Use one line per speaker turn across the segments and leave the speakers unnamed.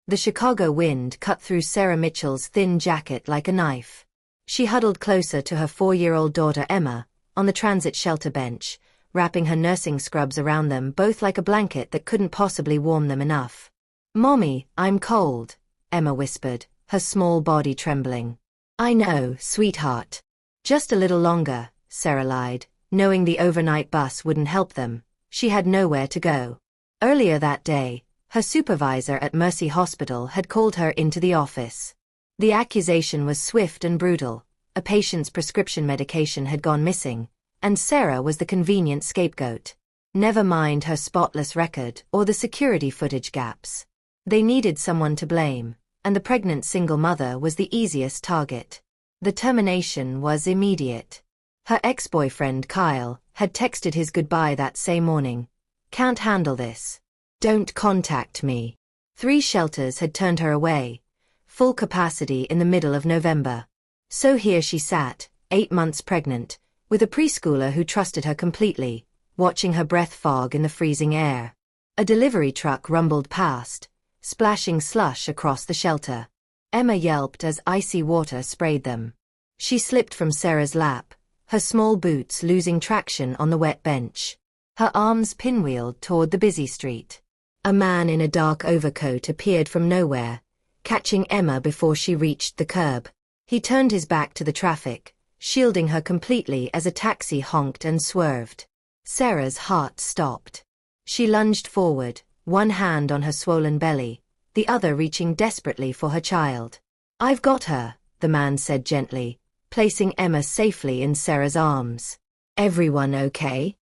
The Chicago wind cut through Sarah Mitchell's thin jacket like a knife. She huddled closer to her 4-year-old daughter Emma, on the transit shelter bench, wrapping her nursing scrubs around them both like a blanket that couldn't possibly warm them enough. "Mommy, I'm cold," Emma whispered, her small body trembling. "I know, sweetheart. Just a little longer," Sarah lied, knowing the overnight bus wouldn't help them. She had nowhere to go. Earlier that day, her supervisor at Mercy Hospital had called her into the office. The accusation was swift and brutal. A patient's prescription medication had gone missing, and Sarah was the convenient scapegoat. Never mind her spotless record or the security footage gaps. They needed someone to blame, and the pregnant single mother was the easiest target. The termination was immediate. Her ex-boyfriend Kyle had texted his goodbye that same morning. "Can't handle this. Don't contact me." 3 shelters had turned her away, full capacity in the middle of November. So here she sat, 8 months pregnant, with a preschooler who trusted her completely, watching her breath fog in the freezing air. A delivery truck rumbled past, splashing slush across the shelter. Emma yelped as icy water sprayed them. She slipped from Sarah's lap, her small boots losing traction on the wet bench. Her arms pinwheeled toward the busy street. A man in a dark overcoat appeared from nowhere, catching Emma before she reached the curb. He turned his back to the traffic, shielding her completely as a taxi honked and swerved. Sarah's heart stopped. She lunged forward, one hand on her swollen belly, the other reaching desperately for her child. "I've got her," the man said gently, placing Emma safely in Sarah's arms. "Everyone okay?"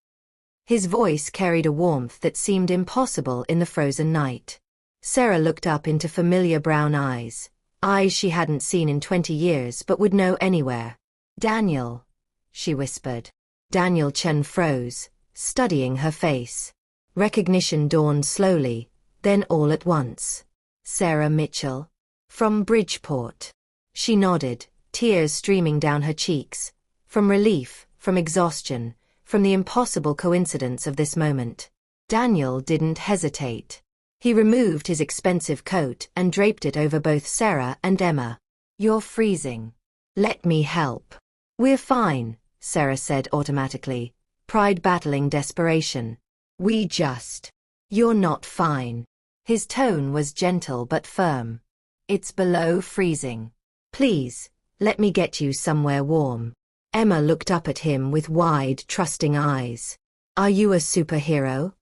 His voice carried a warmth that seemed impossible in the frozen night. Sarah looked up into familiar brown eyes she hadn't seen in 20 years but would know anywhere. "Daniel," she whispered. Daniel Chen froze, studying her face. Recognition dawned slowly, then all at once. "Sarah Mitchell? From Bridgeport." She nodded, tears streaming down her cheeks. From relief, from exhaustion, from the impossible coincidence of this moment. Daniel didn't hesitate. He removed his expensive coat and draped it over both Sarah and Emma. "You're freezing. Let me help." "We're fine," Sarah said automatically, pride battling desperation. "You're not fine." His tone was gentle but firm. "It's below freezing. Please, let me get you somewhere warm." Emma looked up at him with wide, trusting eyes. "Are you a superhero?"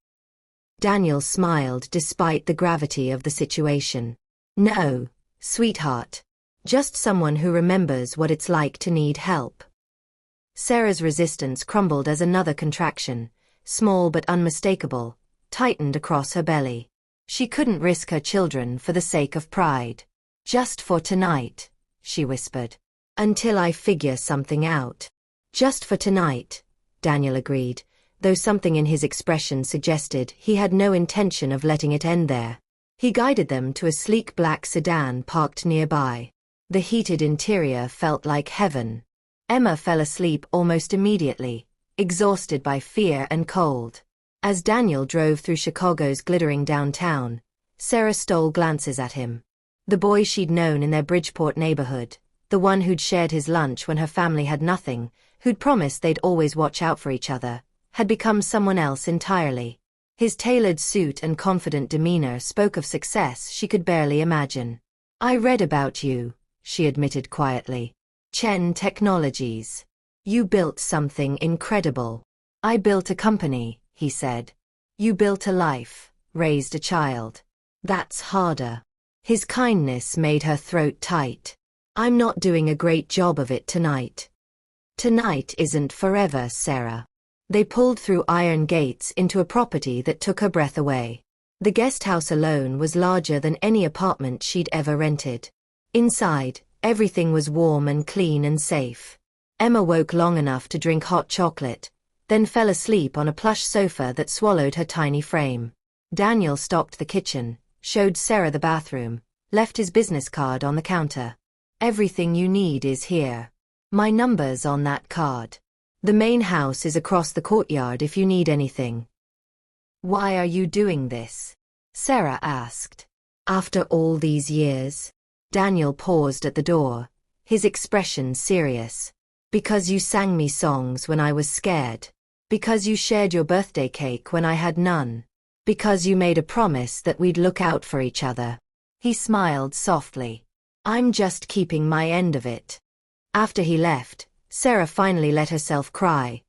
Daniel smiled despite the gravity of the situation. "No, sweetheart. Just someone who remembers what it's like to need help." Sarah's resistance crumbled as another contraction, small but unmistakable, tightened across her belly. She couldn't risk her children for the sake of pride. "Just for tonight," she whispered. "Until I figure something out." "Just for tonight," Daniel agreed, though something in his expression suggested he had no intention of letting it end there. He guided them to a sleek black sedan parked nearby. The heated interior felt like heaven. Emma fell asleep almost immediately, exhausted by fear and cold. As Daniel drove through Chicago's glittering downtown, Sarah stole glances at him. The boy she'd known in their Bridgeport neighborhood, the one who'd shared his lunch when her family had nothing, who'd promised they'd always watch out for each other, had become someone else entirely. His tailored suit and confident demeanor spoke of success she could barely imagine. "I read about you," she admitted quietly. "Chen Technologies. You built something incredible." "I built a company," he said. "You built a life, raised a child. That's harder." His kindness made her throat tight. "I'm not doing a great job of it tonight." "Tonight isn't forever, Sarah." They pulled through iron gates into a property that took her breath away. The guest house alone was larger than any apartment she'd ever rented. Inside, everything was warm and clean and safe. Emma woke long enough to drink hot chocolate, then fell asleep on a plush sofa that swallowed her tiny frame. Daniel stocked the kitchen, showed Sarah the bathroom, left his business card on the counter. "Everything you need is here. My number's on that card. The main house is across the courtyard if you need anything." "Why are you doing this?" Sarah asked. After all these years? Daniel paused at the door, his expression serious. Because you sang me songs when I was scared. Because you shared your birthday cake when I had none. Because you made a promise that we'd look out for each other. He smiled softly. I'm just keeping my end of it. After he left, Sarah finally let herself cry.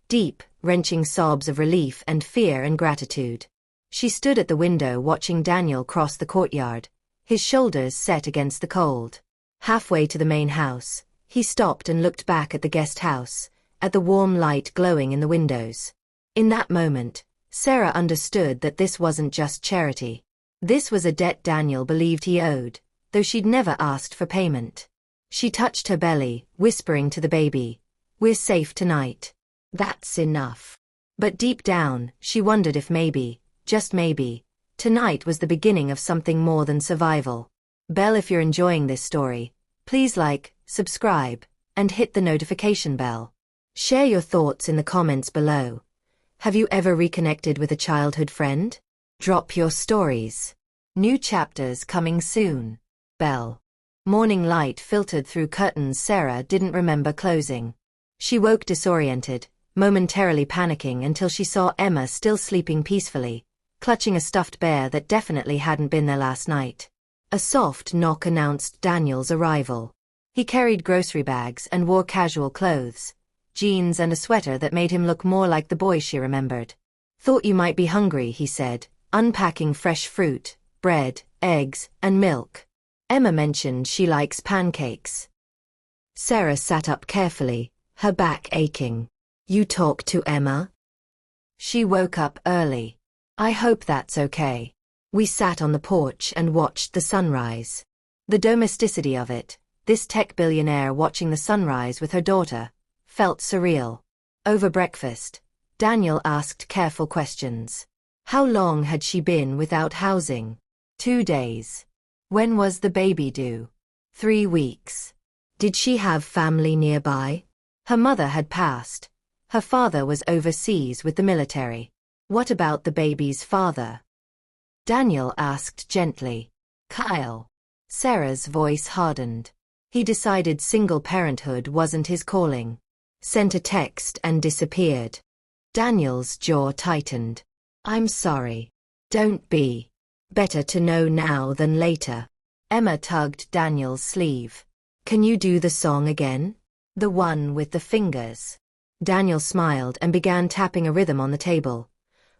Deep, wrenching sobs of relief and fear and gratitude. She stood at the window watching Daniel cross the courtyard, his shoulders set against the cold. Halfway to the main house, he stopped and looked back at the guest house, at the warm light glowing in the windows. In that moment, Sarah understood that this wasn't just charity. This was a debt Daniel believed he owed, though she'd never asked for payment. She touched her belly, whispering to the baby, "We're safe tonight." That's enough. But deep down, she wondered if maybe, just maybe, tonight was the beginning of something more than survival. If you're enjoying this story, please like, subscribe, and hit the notification bell. Share your thoughts in the comments below. Have you ever reconnected with a childhood friend? Drop your stories. New chapters coming soon. Bell. Morning light filtered through curtains Sarah didn't remember closing. She woke disoriented, momentarily panicking until she saw Emma still sleeping peacefully, clutching a stuffed bear that definitely hadn't been there last night. A soft knock announced Daniel's arrival. He carried grocery bags and wore casual clothes, jeans and a sweater that made him look more like the boy she remembered. "Thought you might be hungry," he said, unpacking fresh fruit, bread, eggs, and milk. Emma mentioned she likes pancakes. Sarah sat up carefully, her back aching. "You talked to Emma?" "She woke up early. I hope that's okay." We sat on the porch and watched the sunrise. The domesticity of it, this tech billionaire watching the sunrise with her daughter, felt surreal. Over breakfast, Daniel asked careful questions. How long had she been without housing? 2 days. When was the baby due? 3 weeks. Did she have family nearby? Her mother had passed. Her father was overseas with the military. What about the baby's father? Daniel asked gently. Kyle. Sarah's voice hardened. He decided single parenthood wasn't his calling. Sent a text and disappeared. Daniel's jaw tightened. I'm sorry. Don't be. Better to know now than later. Emma tugged Daniel's sleeve. Can you do the song again? The one with the fingers. Daniel smiled and began tapping a rhythm on the table.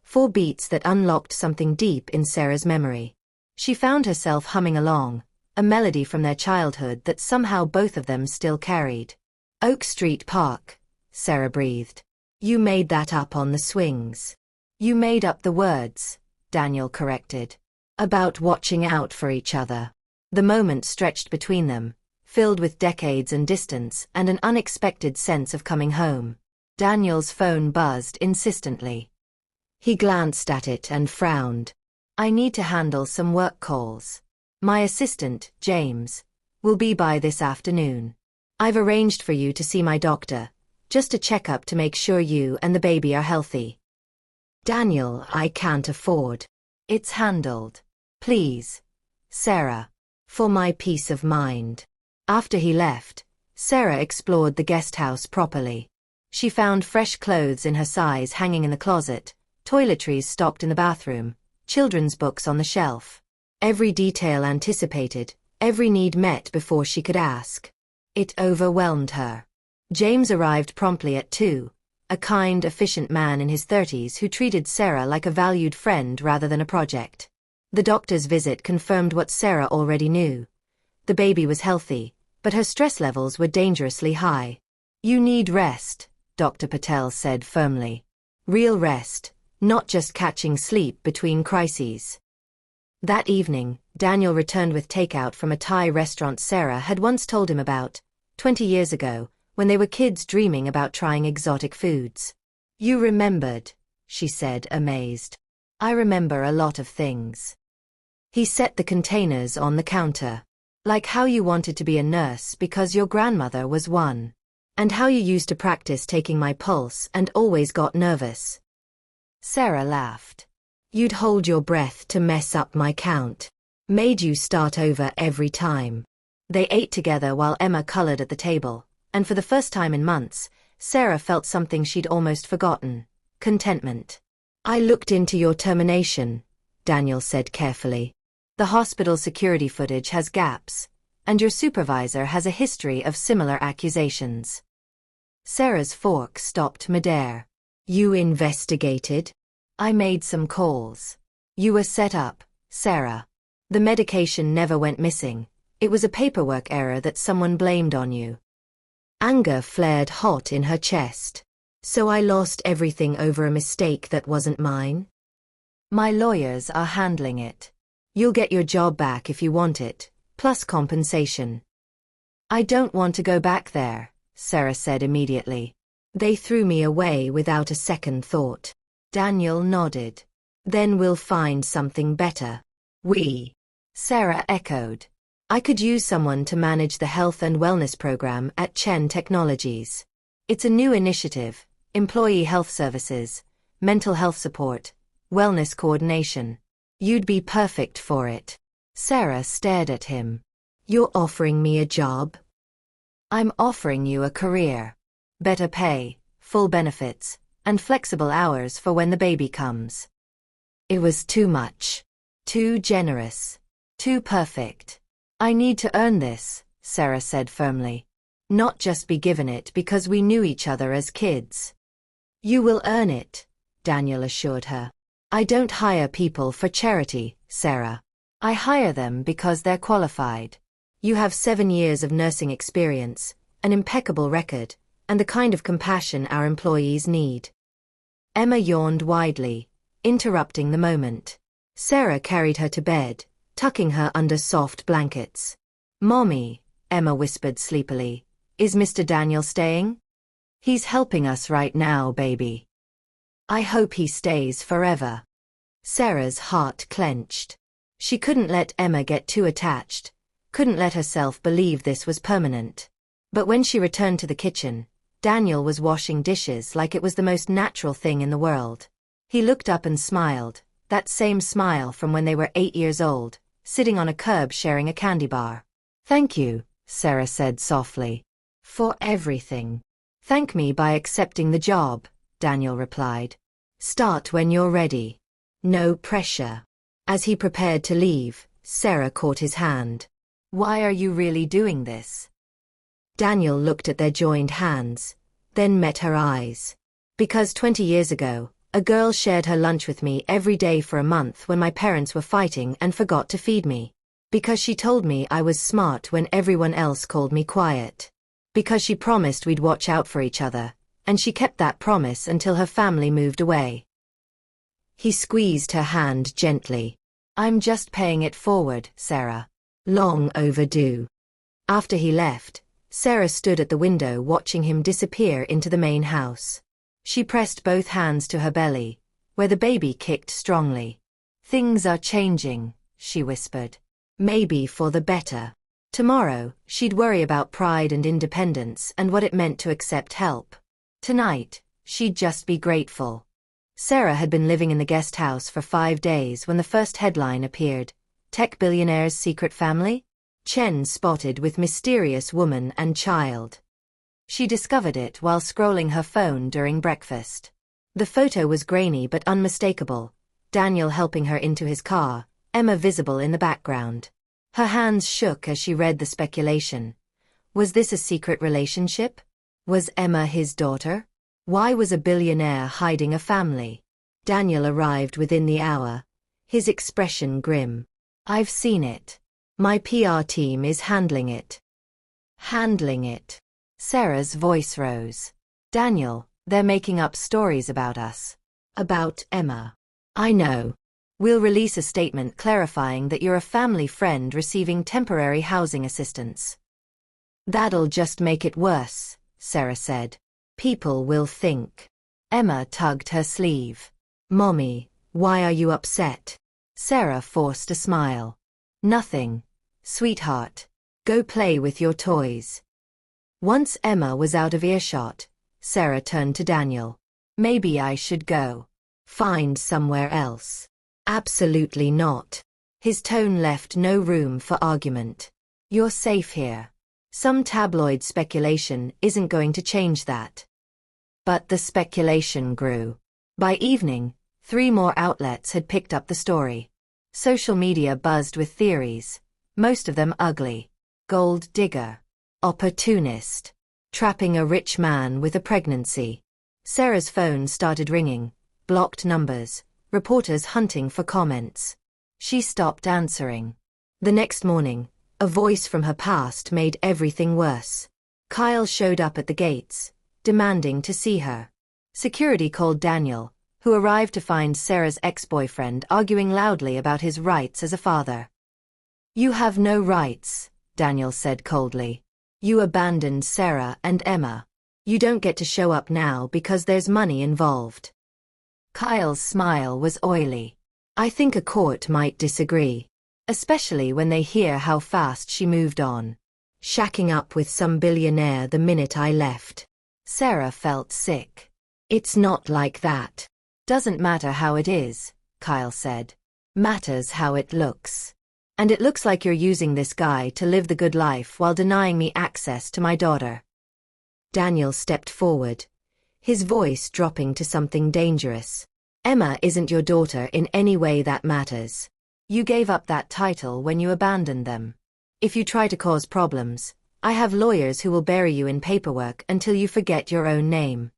4 beats that unlocked something deep in Sarah's memory. She found herself humming along, a melody from their childhood that somehow both of them still carried. Oak Street Park, Sarah breathed. You made that up on the swings. You made up the words, Daniel corrected. About watching out for each other. The moment stretched between them, filled with decades and distance and an unexpected sense of coming home. Daniel's phone buzzed insistently. He glanced at it and frowned. I need to handle some work calls. My assistant, James, will be by this afternoon. I've arranged for you to see my doctor, just a checkup to make sure you and the baby are healthy. Daniel, I can't afford. It's handled. Please, Sarah. For my peace of mind. After he left, Sarah explored the guest house properly. She found fresh clothes in her size hanging in the closet, toiletries stocked in the bathroom, children's books on the shelf. Every detail anticipated, every need met before she could ask. It overwhelmed her. James arrived promptly at 2, a kind, efficient man in his 30s who treated Sarah like a valued friend rather than a project. The doctor's visit confirmed what Sarah already knew. The baby was healthy, but her stress levels were dangerously high. You need rest, Dr. Patel said firmly. Real rest, not just catching sleep between crises. That evening, Daniel returned with takeout from a Thai restaurant Sarah had once told him about, 20 years ago, when they were kids dreaming about trying exotic foods. You remembered, she said, amazed. I remember a lot of things. He set the containers on the counter. Like how you wanted to be a nurse because your grandmother was one. And how you used to practice taking my pulse and always got nervous. Sarah laughed. You'd hold your breath to mess up my count. Made you start over every time. They ate together while Emma colored at the table, and for the first time in months, Sarah felt something she'd almost forgotten: contentment. I looked into your termination, Daniel said carefully. The hospital security footage has gaps, and your supervisor has a history of similar accusations. Sarah's fork stopped midair. You investigated? I made some calls. You were set up, Sarah. The medication never went missing. It was a paperwork error that someone blamed on you. Anger flared hot in her chest. So I lost everything over a mistake that wasn't mine? My lawyers are handling it. You'll get your job back if you want it, plus compensation. I don't want to go back there, Sarah said immediately. They threw me away without a second thought. Daniel nodded. Then we'll find something better. We? Sarah echoed. I could use someone to manage the health and wellness program at Chen Technologies. It's a new initiative: employee health services, mental health support, wellness coordination. You'd be perfect for it. Sarah stared at him. You're offering me a job? I'm offering you a career. Better pay, full benefits, and flexible hours for when the baby comes. It was too much. Too generous. Too perfect. I need to earn this, Sarah said firmly. Not just be given it because we knew each other as kids. You will earn it, Daniel assured her. I don't hire people for charity, Sarah. I hire them because they're qualified. You have 7 years of nursing experience, an impeccable record, and the kind of compassion our employees need. Emma yawned widely, interrupting the moment. Sarah carried her to bed, tucking her under soft blankets. Mommy, Emma whispered sleepily, is Mr. Daniel staying? He's helping us right now, baby. I hope he stays forever. Sarah's heart clenched. She couldn't let Emma get too attached, couldn't let herself believe this was permanent. But when she returned to the kitchen, Daniel was washing dishes like it was the most natural thing in the world. He looked up and smiled, that same smile from when they were 8 years old, sitting on a curb sharing a candy bar. Thank you, Sarah said softly. For everything. Thank me by accepting the job, Daniel replied. Start when you're ready. No pressure. As he prepared to leave, Sarah caught his hand. Why are you really doing this? Daniel looked at their joined hands, then met her eyes. Because 20 years ago, a girl shared her lunch with me every day for a month when my parents were fighting and forgot to feed me. Because she told me I was smart when everyone else called me quiet. Because she promised we'd watch out for each other, and she kept that promise until her family moved away. He squeezed her hand gently. I'm just paying it forward, Sarah. Long overdue. After he left, Sarah stood at the window watching him disappear into the main house. She pressed both hands to her belly, where the baby kicked strongly. Things are changing, she whispered. Maybe for the better. Tomorrow, she'd worry about pride and independence and what it meant to accept help. Tonight, she'd just be grateful. Sarah had been living in the guest house for 5 days when the first headline appeared. Tech billionaire's secret family? Chen spotted with mysterious woman and child. She discovered it while scrolling her phone during breakfast. The photo was grainy but unmistakable, Daniel helping her into his car, Emma visible in the background. Her hands shook as she read the speculation. Was this a secret relationship? Was Emma his daughter? Why was a billionaire hiding a family? Daniel arrived within the hour, his expression grim. I've seen it. My PR team is handling it. Handling it. Sarah's voice rose. Daniel, they're making up stories about us. About Emma. I know. We'll release a statement clarifying that you're a family friend receiving temporary housing assistance. That'll just make it worse, Sarah said. People will think. Emma tugged her sleeve. Mommy, why are you upset? Sarah forced a smile. Nothing, sweetheart. Go play with your toys. Once Emma was out of earshot, Sarah turned to Daniel. Maybe I should go. Find somewhere else. Absolutely not. His tone left no room for argument. You're safe here. Some tabloid speculation isn't going to change that. But the speculation grew. By evening, 3 more outlets had picked up the story. Social media buzzed with theories, most of them ugly. Gold digger. Opportunist. Trapping a rich man with a pregnancy. Sarah's phone started ringing. Blocked numbers. Reporters hunting for comments. She stopped answering. The next morning, a voice from her past made everything worse. Kyle showed up at the gates, demanding to see her. Security called Daniel, who arrived to find Sarah's ex-boyfriend arguing loudly about his rights as a father. "You have no rights," Daniel said coldly. "You abandoned Sarah and Emma. You don't get to show up now because there's money involved." Kyle's smile was oily. "I think a court might disagree. Especially when they hear how fast she moved on. Shacking up with some billionaire the minute I left." Sarah felt sick. "It's not like that." "Doesn't matter how it is," Kyle said. "Matters how it looks. And it looks like you're using this guy to live the good life while denying me access to my daughter." Daniel stepped forward, his voice dropping to something dangerous. "Emma isn't your daughter in any way that matters. You gave up that title when you abandoned them. If you try to cause problems, I have lawyers who will bury you in paperwork until you forget your own name."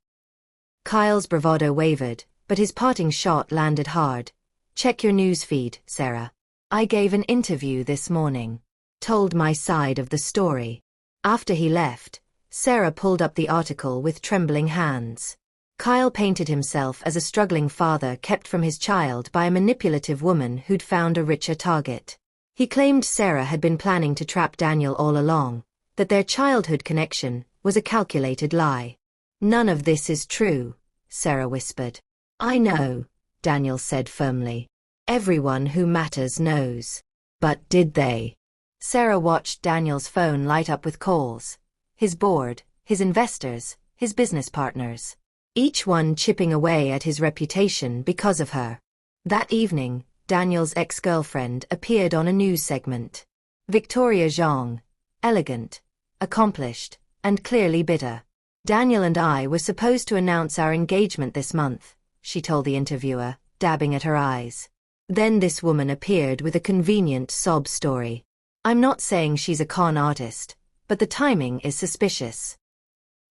Kyle's bravado wavered, but his parting shot landed hard. "Check your newsfeed, Sarah. I gave an interview this morning. Told my side of the story." After he left, Sarah pulled up the article with trembling hands. Kyle painted himself as a struggling father kept from his child by a manipulative woman who'd found a richer target. He claimed Sarah had been planning to trap Daniel all along, that their childhood connection was a calculated lie. "None of this is true," Sarah whispered. "I know," Daniel said firmly. "Everyone who matters knows." But did they? Sarah watched Daniel's phone light up with calls. His board, his investors, his business partners. Each one chipping away at his reputation because of her. That evening, Daniel's ex-girlfriend appeared on a news segment. Victoria Zhang, elegant, accomplished, and clearly bitter. "Daniel and I were supposed to announce our engagement this month," she told the interviewer, dabbing at her eyes. Then this woman appeared with a convenient sob story. "I'm not saying she's a con artist, but the timing is suspicious."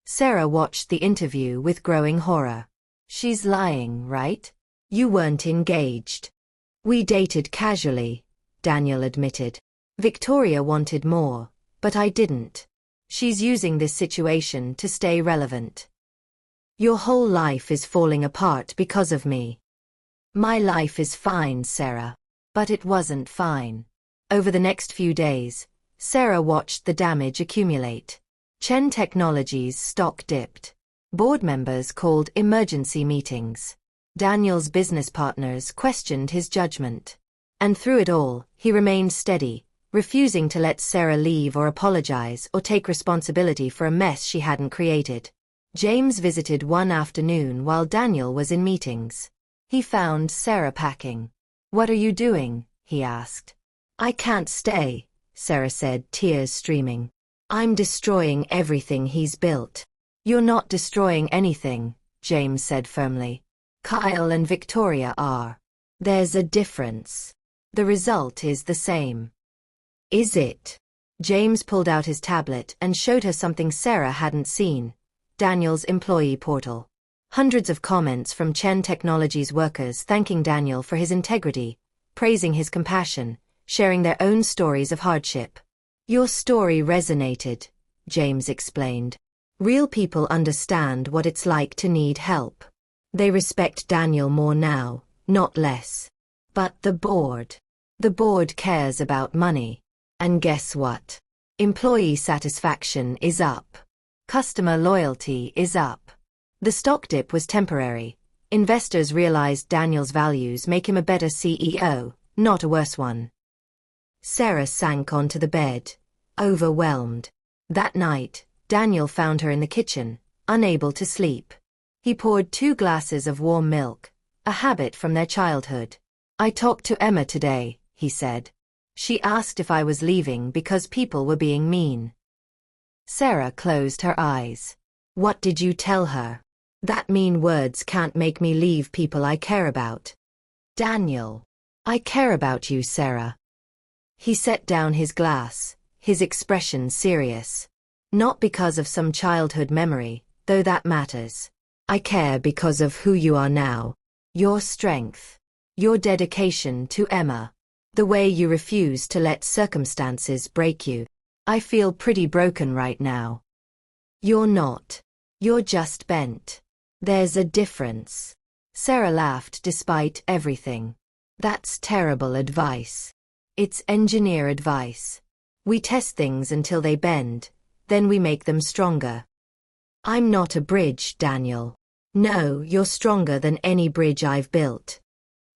Sarah watched the interview with growing horror. "She's lying, right? You weren't engaged." "We dated casually," Daniel admitted. "Victoria wanted more, but I didn't. She's using this situation to stay relevant." "Your whole life is falling apart because of me." "My life is fine, Sarah." But it wasn't fine. Over the next few days, Sarah watched the damage accumulate. Chen Technologies' stock dipped. Board members called emergency meetings. Daniel's business partners questioned his judgment. And through it all, he remained steady, refusing to let Sarah leave or apologize or take responsibility for a mess she hadn't created. James visited one afternoon while Daniel was in meetings. He found Sarah packing. "What are you doing?" he asked. "I can't stay," Sarah said, tears streaming. "I'm destroying everything he's built." "You're not destroying anything," James said firmly. "Kyle and Victoria are. There's a difference. The result is the same." "Is it?" James pulled out his tablet and showed her something Sarah hadn't seen. Daniel's employee portal. Hundreds of comments from Chen Technologies workers thanking Daniel for his integrity, praising his compassion, sharing their own stories of hardship. "Your story resonated," James explained. "Real people understand what it's like to need help. They respect Daniel more now, not less. But the board cares about money. And guess what? Employee satisfaction is up. Customer loyalty is up. The stock dip was temporary. Investors realized Daniel's values make him a better CEO, not a worse one." Sarah sank onto the bed, overwhelmed. That night, Daniel found her in the kitchen, unable to sleep. He poured 2 glasses of warm milk, a habit from their childhood. "I talked to Emma today," he said. She asked if I was leaving because people were being mean. Sarah closed her eyes. What did you tell her? That mean words can't make me leave people I care about. Daniel. I care about you, Sarah. He set down his glass, his expression serious. Not because of some childhood memory, though that matters. I care because of who you are now. Your strength. Your dedication to Emma. The way you refuse to let circumstances break you. I feel pretty broken right now. You're not. You're just bent. There's a difference. Sarah laughed despite everything. That's terrible advice. It's engineer advice. We test things until they bend, then we make them stronger. I'm not a bridge, Daniel. No, you're stronger than any bridge I've built.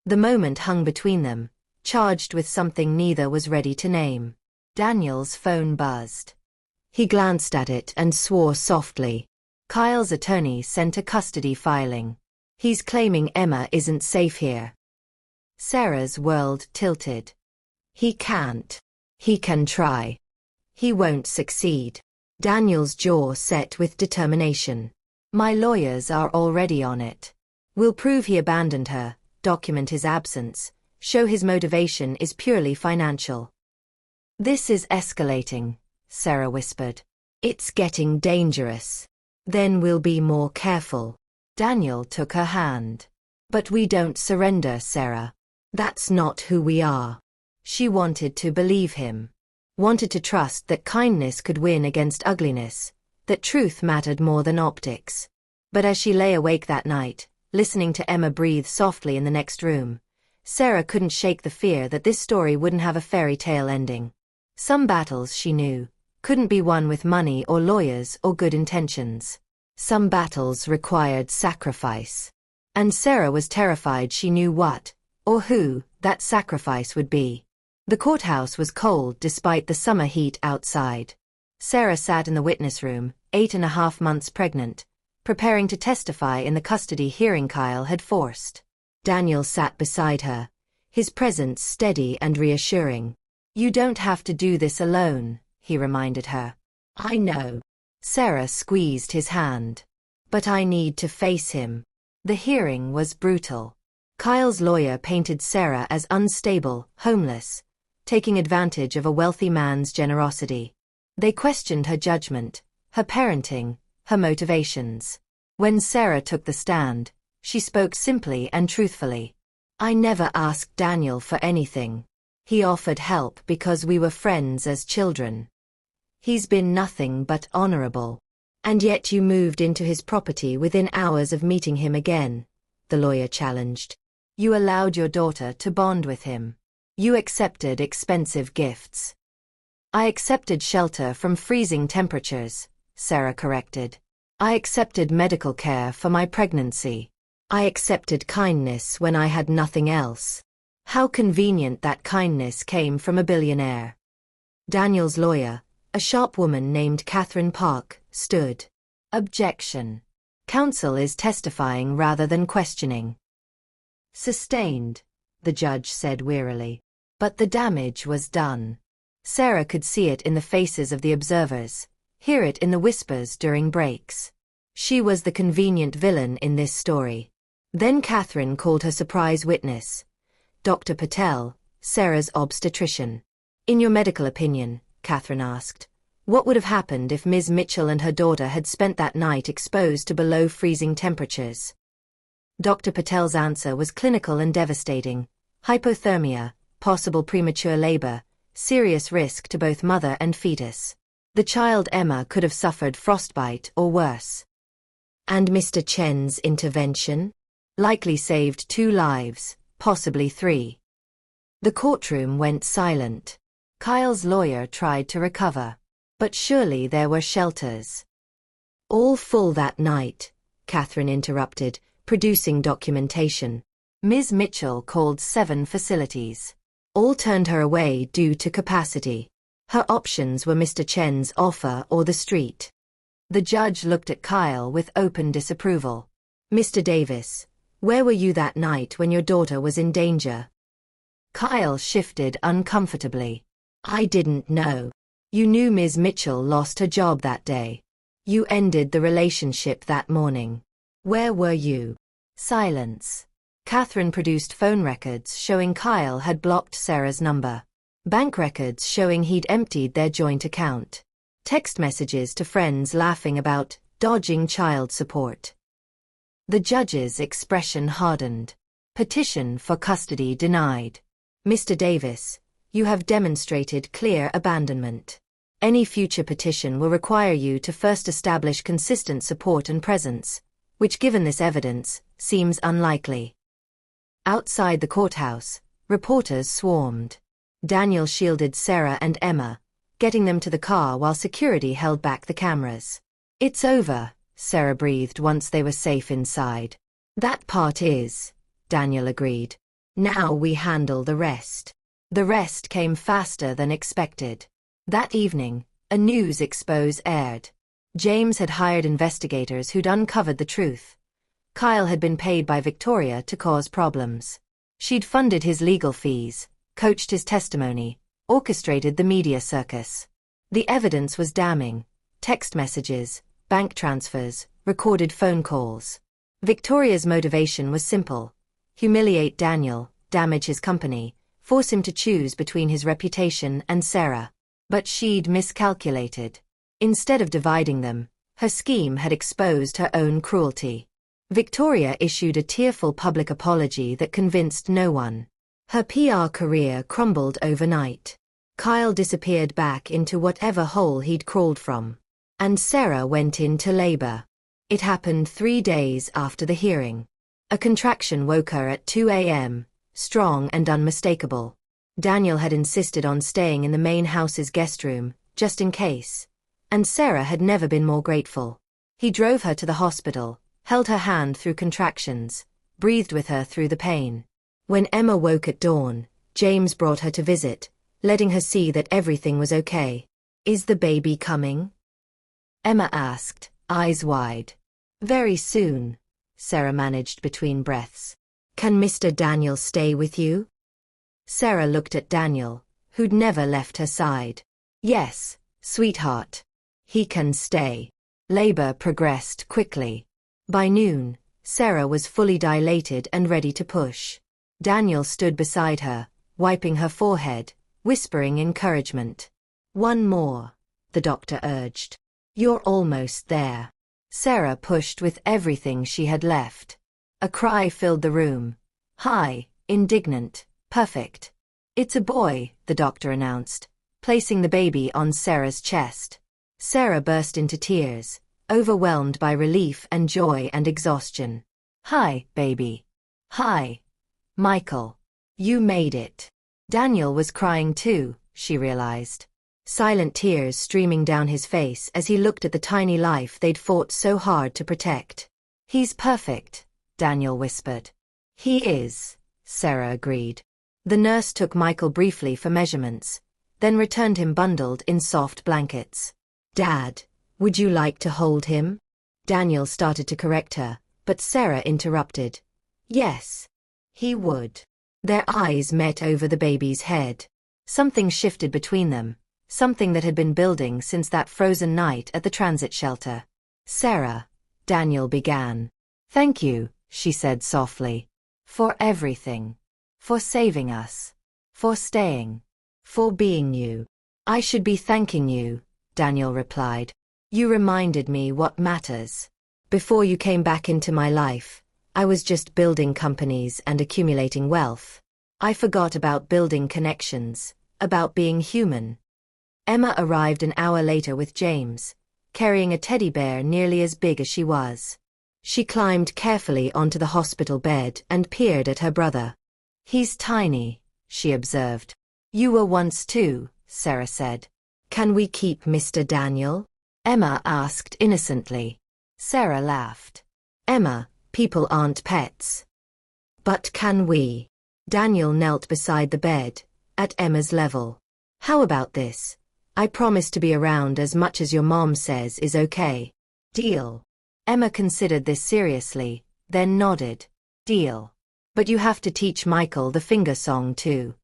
The moment hung between them, charged with something neither was ready to name. Daniel's phone buzzed. He glanced at it and swore softly. Kyle's attorney sent a custody filing. He's claiming Emma isn't safe here. Sarah's world tilted. He can't. He can try. He won't succeed. Daniel's jaw set with determination. My lawyers are already on it. We'll prove he abandoned her, document his absence, show his motivation is purely financial. This is escalating, Sarah whispered. It's getting dangerous. Then we'll be more careful. Daniel took her hand. But we don't surrender, Sarah. That's not who we are. She wanted to believe him. Wanted to trust that kindness could win against ugliness, that truth mattered more than optics. But as she lay awake that night, listening to Emma breathe softly in the next room, Sarah couldn't shake the fear that this story wouldn't have a fairy tale ending. Some battles, she knew, couldn't be won with money or lawyers or good intentions. Some battles required sacrifice. And Sarah was terrified she knew what, or who, that sacrifice would be. The courthouse was cold despite the summer heat outside. Sarah sat in the witness room, 8.5 months pregnant, preparing to testify in the custody hearing Kyle had forced. Daniel sat beside her, his presence steady and reassuring. You don't have to do this alone, he reminded her. I know. Sarah squeezed his hand. But I need to face him. The hearing was brutal. Kyle's lawyer painted Sarah as unstable, homeless, taking advantage of a wealthy man's generosity. They questioned her judgment, her parenting, her motivations. When Sarah took the stand, she spoke simply and truthfully. I never asked Daniel for anything. He offered help because we were friends as children. He's been nothing but honorable. And yet you moved into his property within hours of meeting him again, the lawyer challenged. You allowed your daughter to bond with him. You accepted expensive gifts. I accepted shelter from freezing temperatures, Sarah corrected. I accepted medical care for my pregnancy. I accepted kindness when I had nothing else. How convenient that kindness came from a billionaire. Daniel's lawyer, a sharp woman named Catherine Park, stood. Objection. Counsel is testifying rather than questioning. Sustained, the judge said wearily. But the damage was done. Sarah could see it in the faces of the observers, hear it in the whispers during breaks. She was the convenient villain in this story. Then Catherine called her surprise witness, Dr. Patel, Sarah's obstetrician. In your medical opinion, Catherine asked, what would have happened if Ms. Mitchell and her daughter had spent that night exposed to below-freezing temperatures? Dr. Patel's answer was clinical and devastating. Hypothermia, possible premature labor, serious risk to both mother and fetus. The child Emma could have suffered frostbite or worse. And Mr. Chen's intervention? Likely saved 2 lives, possibly 3. The courtroom went silent. Kyle's lawyer tried to recover. But surely there were shelters. All full that night, Catherine interrupted, producing documentation. Ms. Mitchell called 7 facilities. All turned her away due to capacity. Her options were Mr. Chen's offer or the street. The judge looked at Kyle with open disapproval. Mr. Davis, where were you that night when your daughter was in danger? Kyle shifted uncomfortably. I didn't know. You knew Ms. Mitchell lost her job that day. You ended the relationship that morning. Where were you? Silence. Catherine produced phone records showing Kyle had blocked Sarah's number. Bank records showing he'd emptied their joint account. Text messages to friends laughing about dodging child support. The judge's expression hardened. Petition for custody denied. Mr. Davis, you have demonstrated clear abandonment. Any future petition will require you to first establish consistent support and presence, which given this evidence, seems unlikely. Outside the courthouse, reporters swarmed. Daniel shielded Sarah and Emma, getting them to the car while security held back the cameras. It's over, Sarah breathed once they were safe inside. That part is, Daniel agreed. Now we handle the rest. The rest came faster than expected. That evening, a news expose aired. James had hired investigators who'd uncovered the truth. Kyle had been paid by Victoria to cause problems. She'd funded his legal fees, coached his testimony, orchestrated the media circus. The evidence was damning. Text messages, bank transfers, recorded phone calls. Victoria's motivation was simple. Humiliate Daniel, damage his company, force him to choose between his reputation and Sarah. But she'd miscalculated. Instead of dividing them, her scheme had exposed her own cruelty. Victoria issued a tearful public apology that convinced no one. Her PR career crumbled overnight. Kyle disappeared back into whatever hole he'd crawled from. And Sarah went into labor. It happened 3 days after the hearing. A contraction woke her at 2 a.m., strong and unmistakable. Daniel had insisted on staying in the main house's guest room, just in case. And Sarah had never been more grateful. He drove her to the hospital, held her hand through contractions, breathed with her through the pain. When Emma woke at dawn, James brought her to visit, letting her see that everything was okay. Is the baby coming? Emma asked, eyes wide. Very soon, Sarah managed between breaths. Can Mr. Daniel stay with you? Sarah looked at Daniel, who'd never left her side. Yes, sweetheart. He can stay. Labor progressed quickly. By noon, Sarah was fully dilated and ready to push. Daniel stood beside her, wiping her forehead, whispering encouragement. One more, the doctor urged. You're almost there. Sarah pushed with everything she had left. A cry filled the room. High, indignant, perfect. It's a boy, the doctor announced, placing the baby on Sarah's chest. Sarah burst into tears, overwhelmed by relief and joy and exhaustion. Hi, baby. Hi. Michael. You made it. Daniel was crying too, she realized. Silent tears streaming down his face as he looked at the tiny life they'd fought so hard to protect. He's perfect, Daniel whispered. He is, Sarah agreed. The nurse took Michael briefly for measurements, then returned him bundled in soft blankets. Dad, would you like to hold him? Daniel started to correct her, but Sarah interrupted. Yes, he would. Their eyes met over the baby's head. Something shifted between them, something that had been building since that frozen night at the transit shelter. Sarah, Daniel began. Thank you, she said softly. For everything. For saving us. For staying. For being you. I should be thanking you, Daniel replied. You reminded me what matters. Before you came back into my life, I was just building companies and accumulating wealth. I forgot about building connections, about being human. Emma arrived an hour later with James, carrying a teddy bear nearly as big as she was. She climbed carefully onto the hospital bed and peered at her brother. He's tiny, she observed. You were once too, Sarah said. Can we keep Mr. Daniel? Emma asked innocently. Sarah laughed. Emma, people aren't pets. But can we? Daniel knelt beside the bed, at Emma's level. How about this? I promise to be around as much as your mom says is okay. Deal. Emma considered this seriously, then nodded. Deal. But you have to teach Michael the finger song too.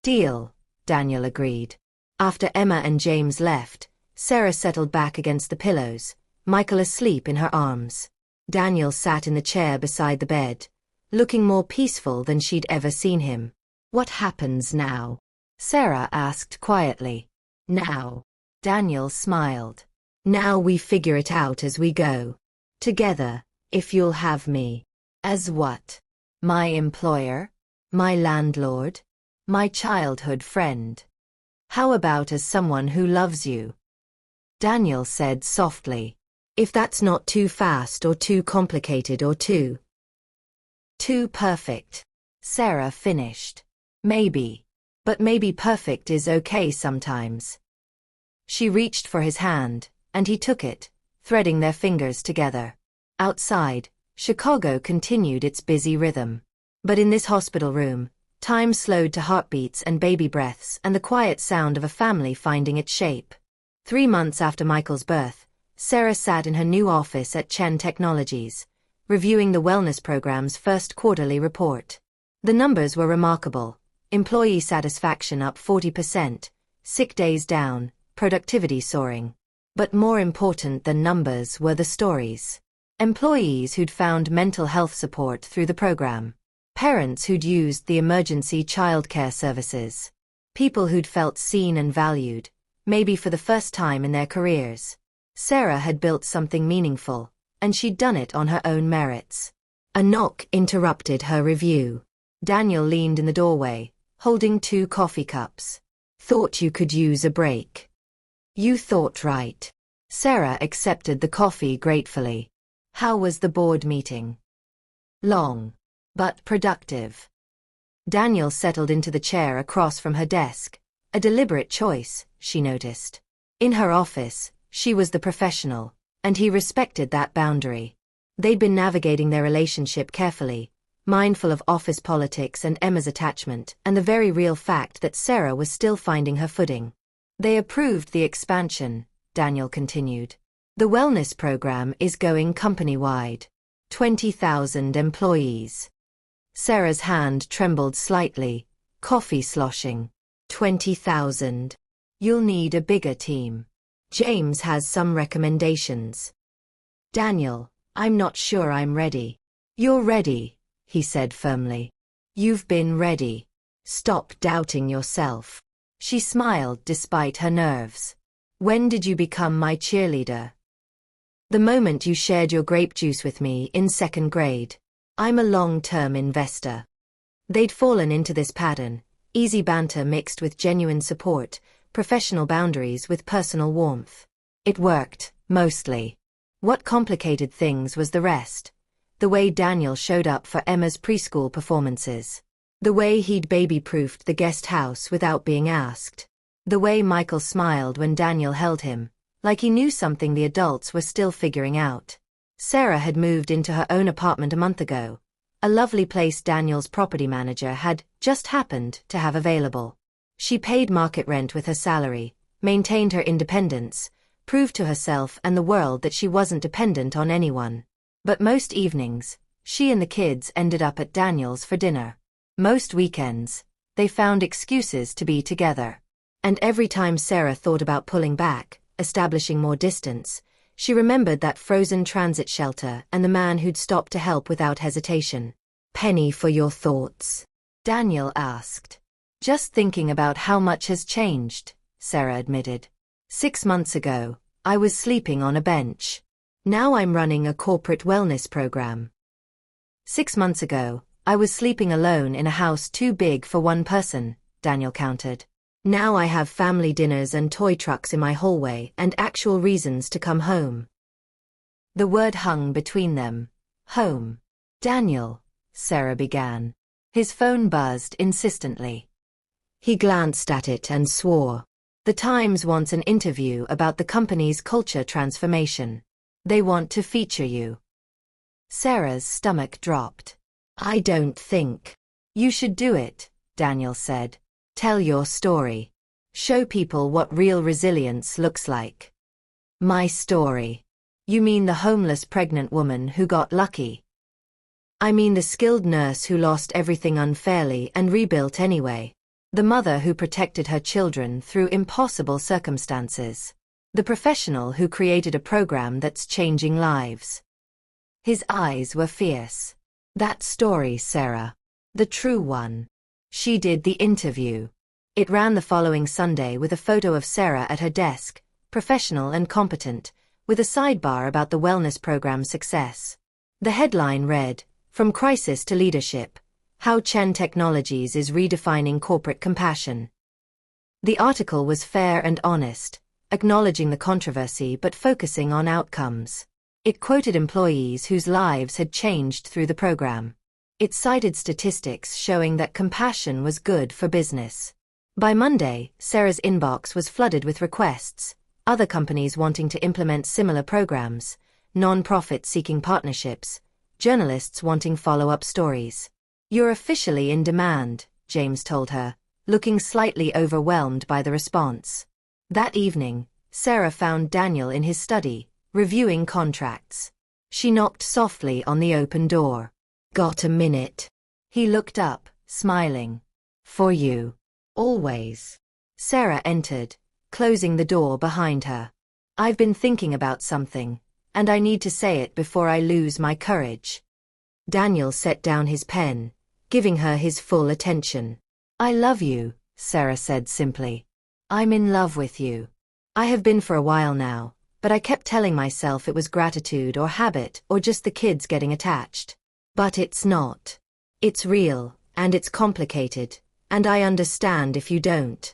Deal, Daniel agreed. After Emma and James left, Sarah settled back against the pillows, Michael asleep in her arms. Daniel sat in the chair beside the bed, looking more peaceful than she'd ever seen him. What happens now? Sarah asked quietly. Now. Daniel smiled. Now we figure it out as we go. Together, if you'll have me. As what? My employer? My landlord? My childhood friend? How about as someone who loves you? Daniel said softly. If that's not too fast or too complicated or too perfect. Sarah finished. Maybe. But maybe perfect is okay sometimes. She reached for his hand, and he took it, threading their fingers together. Outside, Chicago continued its busy rhythm. But in this hospital room, time slowed to heartbeats and baby breaths and the quiet sound of a family finding its shape. 3 months after Michael's birth, Sarah sat in her new office at Chen Technologies, reviewing the wellness program's first quarterly report. The numbers were remarkable. Employee satisfaction up 40%, sick days down, productivity soaring. But more important than numbers were the stories. Employees who'd found mental health support through the program. Parents who'd used the emergency childcare services. People who'd felt seen and valued, maybe for the first time in their careers. Sarah had built something meaningful, and she'd done it on her own merits. A knock interrupted her review. Daniel leaned in the doorway, holding 2 coffee cups. Thought you could use a break. You thought right. Sarah accepted the coffee gratefully. How was the board meeting? Long. But productive. Daniel settled into the chair across from her desk. A deliberate choice, she noticed. In her office, she was the professional, and he respected that boundary. They'd been navigating their relationship carefully, mindful of office politics and Emma's attachment and the very real fact that Sarah was still finding her footing. They approved the expansion, Daniel continued. The wellness program is going company-wide. 20,000 employees. Sarah's hand trembled slightly, coffee sloshing. 20,000. You'll need a bigger team. James has some recommendations. Daniel, I'm not sure I'm ready. You're ready, he said firmly. You've been ready. Stop doubting yourself. She smiled despite her nerves. When did you become my cheerleader? The moment you shared your grape juice with me in 2nd grade. I'm a long-term investor. They'd fallen into this pattern, easy banter mixed with genuine support, professional boundaries with personal warmth. It worked, mostly. What complicated things was the rest. The way Daniel showed up for Emma's preschool performances. The way he'd baby-proofed the guest house without being asked. The way Michael smiled when Daniel held him, like he knew something the adults were still figuring out. Sarah had moved into her own apartment a month ago, a lovely place Daniel's property manager had just happened to have available. She paid market rent with her salary, maintained her independence, proved to herself and the world that she wasn't dependent on anyone. But most evenings, she and the kids ended up at Daniel's for dinner. Most weekends, they found excuses to be together. And every time Sarah thought about pulling back, establishing more distance, she remembered that frozen transit shelter and the man who'd stopped to help without hesitation. Penny for your thoughts? Daniel asked. Just thinking about how much has changed, Sarah admitted. 6 months ago, I was sleeping on a bench. Now I'm running a corporate wellness program. 6 months ago, I was sleeping alone in a house too big for one person, Daniel countered. Now I have family dinners and toy trucks in my hallway and actual reasons to come home. The word hung between them. Home. Daniel, Sarah began. His phone buzzed insistently. He glanced at it and swore. The Times wants an interview about the company's culture transformation. They want to feature you. Sarah's stomach dropped. I don't think. You should do it, Daniel said. Tell your story. Show people what real resilience looks like. My story. You mean the homeless pregnant woman who got lucky? I mean the skilled nurse who lost everything unfairly and rebuilt anyway. The mother who protected her children through impossible circumstances. The professional who created a program that's changing lives. His eyes were fierce. That story, Sarah. The true one. She did the interview. It ran the following Sunday with a photo of Sarah at her desk, professional and competent, with a sidebar about the wellness program's success. The headline read, "From Crisis to Leadership, How Chen Technologies is Redefining Corporate Compassion." The article was fair and honest, acknowledging the controversy but focusing on outcomes. It quoted employees whose lives had changed through the program. It cited statistics showing that compassion was good for business. By Monday, Sarah's inbox was flooded with requests, other companies wanting to implement similar programs, non-profits seeking partnerships, journalists wanting follow-up stories. "You're officially in demand," James told her, looking slightly overwhelmed by the response. That evening, Sarah found Daniel in his study, reviewing contracts. She knocked softly on the open door. "Got a minute?" He looked up, smiling. "For you. Always." Sarah entered, closing the door behind her. "I've been thinking about something, and I need to say it before I lose my courage." Daniel set down his pen, giving her his full attention. "I love you," Sarah said simply. "I'm in love with you. I have been for a while now, but I kept telling myself it was gratitude or habit or just the kids getting attached. But it's not. It's real, and it's complicated, and I understand if you don't."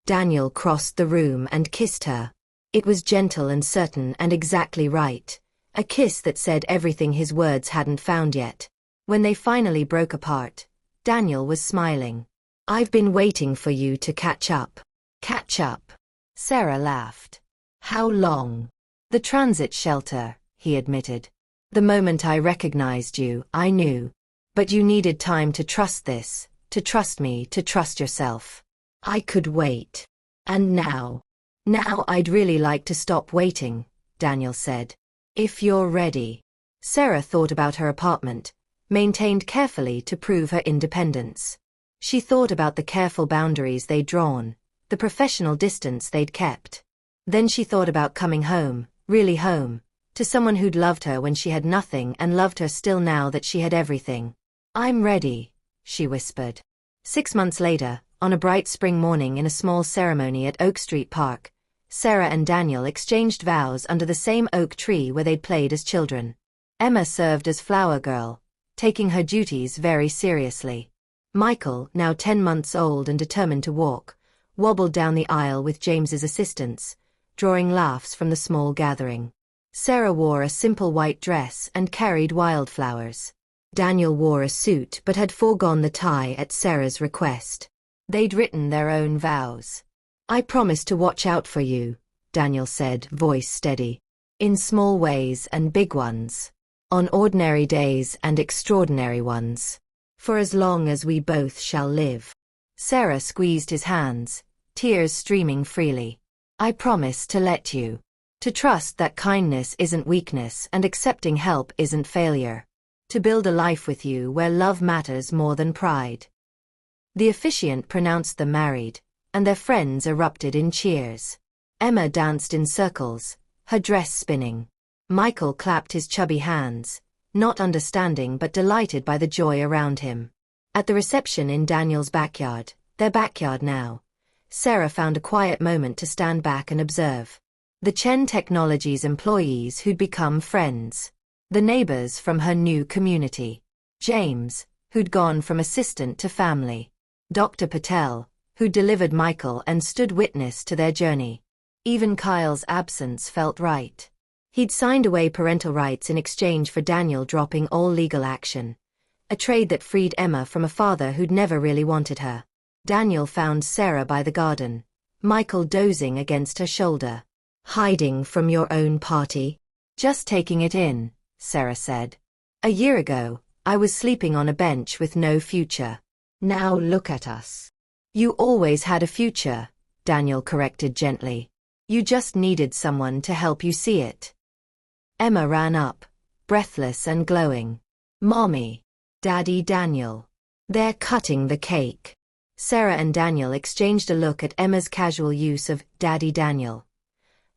Daniel crossed the room and kissed her. It was gentle and certain and exactly right, a kiss that said everything his words hadn't found yet. When they finally broke apart, Daniel was smiling. "I've been waiting for you to catch up." "Catch up?" Sarah laughed. "How long?" "The transit shelter," he admitted. "The moment I recognized you, I knew. But you needed time to trust this, to trust me, to trust yourself." "I could wait. And now?" "Now I'd really like to stop waiting," Daniel said. "If you're ready." Sarah thought about her apartment, maintained carefully to prove her independence. She thought about the careful boundaries they'd drawn, the professional distance they'd kept. Then she thought about coming home, really home, to someone who'd loved her when she had nothing and loved her still now that she had everything. "I'm ready," she whispered. 6 months later, on a bright spring morning in a small ceremony at Oak Street Park, Sarah and Daniel exchanged vows under the same oak tree where they'd played as children. Emma served as flower girl, taking her duties very seriously. Michael, now 10 months old and determined to walk, wobbled down the aisle with James's assistance, drawing laughs from the small gathering. Sarah wore a simple white dress and carried wildflowers. Daniel wore a suit but had foregone the tie at Sarah's request. They'd written their own vows. "I promise to watch out for you," Daniel said, voice steady. "In small ways and big ones. On ordinary days and extraordinary ones. For as long as we both shall live." Sarah squeezed his hands, tears streaming freely. "I promise to let you. To trust that kindness isn't weakness and accepting help isn't failure. To build a life with you where love matters more than pride." The officiant pronounced them married, and their friends erupted in cheers. Emma danced in circles, her dress spinning. Michael clapped his chubby hands, not understanding but delighted by the joy around him. At the reception in Daniel's backyard, their backyard now, Sarah found a quiet moment to stand back and observe. The Chen Technologies employees who'd become friends. The neighbors from her new community. James, who'd gone from assistant to family. Dr. Patel, who delivered Michael and stood witness to their journey. Even Kyle's absence felt right. He'd signed away parental rights in exchange for Daniel dropping all legal action. A trade that freed Emma from a father who'd never really wanted her. Daniel found Sarah by the garden, Michael dozing against her shoulder. "Hiding from your own party?" "Just taking it in," Sarah said. "A year ago, I was sleeping on a bench with no future. Now look at us." "You always had a future," Daniel corrected gently. "You just needed someone to help you see it." Emma ran up, breathless and glowing. "Mommy, Daddy, Daniel. They're cutting the cake." Sarah and Daniel exchanged a look at Emma's casual use of Daddy Daniel,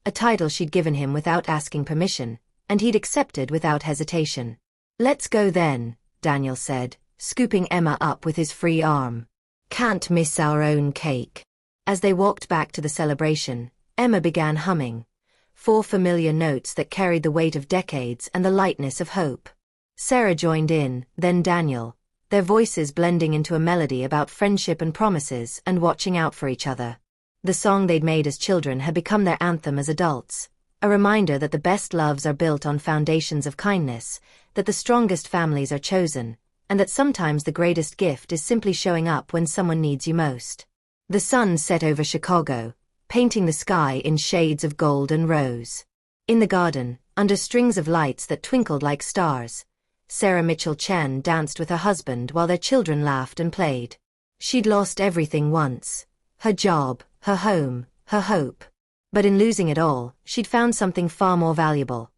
a title she'd given him without asking permission, and he'd accepted without hesitation. "Let's go then," Daniel said, scooping Emma up with his free arm. "Can't miss our own cake." As they walked back to the celebration, Emma began humming, 4 familiar notes that carried the weight of decades and the lightness of hope. Sarah joined in, then Daniel, their voices blending into a melody about friendship and promises and watching out for each other. The song they'd made as children had become their anthem as adults, a reminder that the best loves are built on foundations of kindness, that the strongest families are chosen, and that sometimes the greatest gift is simply showing up when someone needs you most. The sun set over Chicago, painting the sky in shades of gold and rose. In the garden, under strings of lights that twinkled like stars, Sarah Mitchell Chen danced with her husband while their children laughed and played. She'd lost everything once: her job, her home, her hope. But in losing it all, she'd found something far more valuable: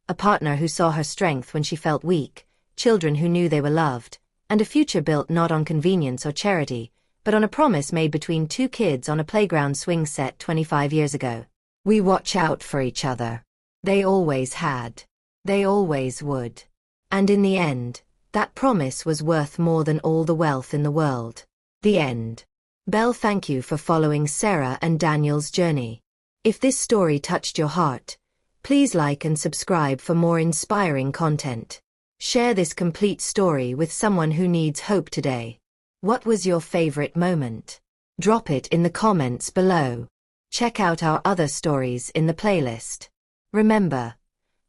a partner who saw her strength when she felt weak, children who knew they were loved, and a future built not on convenience or charity, but on a promise made between 2 kids on a playground swing set 25 years ago. "We watch out for each other." They always had. They always would. And in the end, that promise was worth more than all the wealth in the world. The end. Belle, thank you for following Sarah and Daniel's journey. If this story touched your heart, please like and subscribe for more inspiring content. Share this complete story with someone who needs hope today. What was your favorite moment? Drop it in the comments below. Check out our other stories in the playlist. Remember,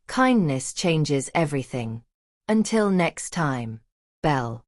kindness changes everything. Until next time, Belle.